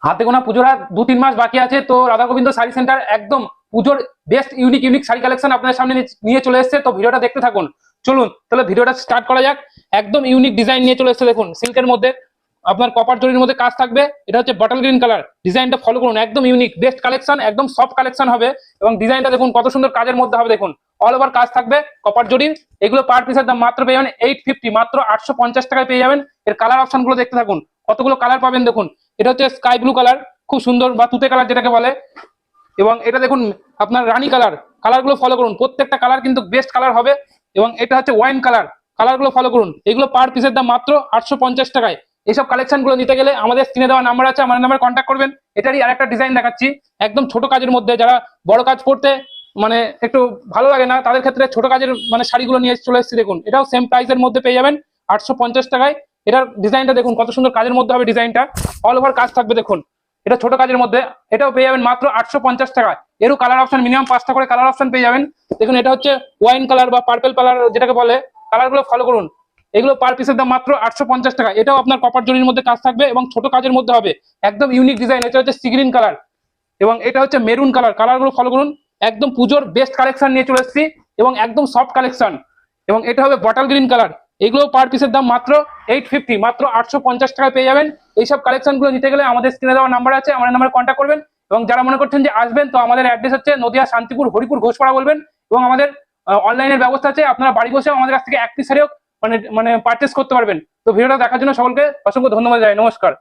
হাতে গোনা পুজোর আর 2-3 মাস বাকি আছে, তো রাধা গোবিন্দ শাড়ি সেন্টার একদম পুজোর best unique unique sari collection আপনাদের সামনে নিয়ে চলে এসেছে। তো ভিডিওটা দেখতে থাকুন। চলুন তাহলে ভিডিওটা স্টার্ট করা যাক। একদম ইউনিক ডিজাইন নিয়ে চলে এসেছে, দেখুন সিল্কের মধ্যে আপনার কপার জরির মধ্যে কাজ থাকবে। এটা হচ্ছে বটল গ্রিন কালার, ডিজাইনটা ফলো করুন, একদম ইউনিক বেস্ট কালেকশন, একদম সফট কালেকশন হবে। এবং ডিজাইনটা দেখুন কত সুন্দর কাজের মধ্যে হবে, দেখুন অল ওভার কাজ থাকবে কপার জরির। এগুলো পার পিসের দাম মাত্র পেয়ে যাবেন 850, মাত্র 850 টাকায় পেয়ে যাবেন। এর কালার অপশন গুলো দেখতে থাকুন, কতগুলো কালার পাবেন দেখুন। এটা হচ্ছে স্কাই ব্লু কালার, খুব সুন্দর, বা তুতে কালার যেটাকে বলে। এবং এটা দেখুন আপনার রানী কালার, কালারগুলো ফলো করুন, প্রত্যেকটা কালার কিন্তু বেস্ট কালার হবে। এবং এটা হচ্ছে ওয়াইন কালার, কালারগুলো ফলো করুন। এগুলো পার পিসের দাম মাত্র 850 টাকায়। এইসব কালেকশন গুলো নিতে গেলে আমাদের স্ক্রিনে দেওয়া নাম্বার আছে, আমার নাম্বারে কন্ট্যাক্ট করবেন। এটারই আরেকটা ডিজাইন দেখাচ্ছি, একদম ছোট কাজের মধ্যে, যারা বড় কাজ করতে মানে একটু ভালো লাগে না, তাদের ক্ষেত্রে ছোট কাজের মানে শাড়িগুলো নিয়ে চলে এসেছি। দেখুন এটাও সেম প্রাইসের মধ্যে পেয়ে যাবেন 850 টাকায়। এটার ডিজাইনটা দেখুন কত সুন্দর কাজের মধ্যে হবে, ডিজাইনটা অল ওভার কাজ থাকবে। দেখুন এটা ছোট কাজের মধ্যে, এটাও পেয়ে যাবেন মাত্র 850 টাকায়। এরও কালার অপশন মিনিমাম 5টা করে কালার অপশন পেয়ে যাবেন। দেখুন এটা হচ্ছে ওয়াইন কালার বা পার্পল কালার যেটাকে বলে, কালারগুলো ফলো করুন। এগুলো পার পিসের দাম মাত্র 850 টাকা। এটাও আপনার কপার জরির মধ্যে কাজ থাকবে এবং ছোট কাজের মধ্যে হবে, একদম ইউনিক ডিজাইন। এটা হচ্ছে সি গ্রিন কালার এবং এটা হচ্ছে মেরুন কালার, কালারগুলো ফলো করুন। একদম পুজোর বেস্ট কালেকশন নিয়ে চলে এসেছি এবং একদম সফট কালেকশন। এবং এটা হবে বটল গ্রিন কালার, এগুলো পার পিসের দাম মাত্র 850, মাত্র 850 টাকায় পেয়ে যাবেন। এইসব কালেকশন গুলো নিতে গেলে আমাদের স্ক্রিনে দেওয়া নাম্বার আছে, আমার নাম্বারে কন্ট্যাক্ট করবেন। এবং যারা মনে করছেন যে আসবেন, তো আমাদের অ্যাড্রেস হচ্ছে নদিয়া শান্তিপুর হরিপুর ঘোষপাড়া বলবেন। এবং আমাদের অনলাইনের ব্যবস্থা আছে, আপনারা বাড়ি বসেও আমাদের কাছ থেকে এক পিস মানে মানে পারচেস করতে পারবেন। তো ভিডিওটা দেখার জন্য সকলকে অসংখ্য ধন্যবাদ জানাই। নমস্কার।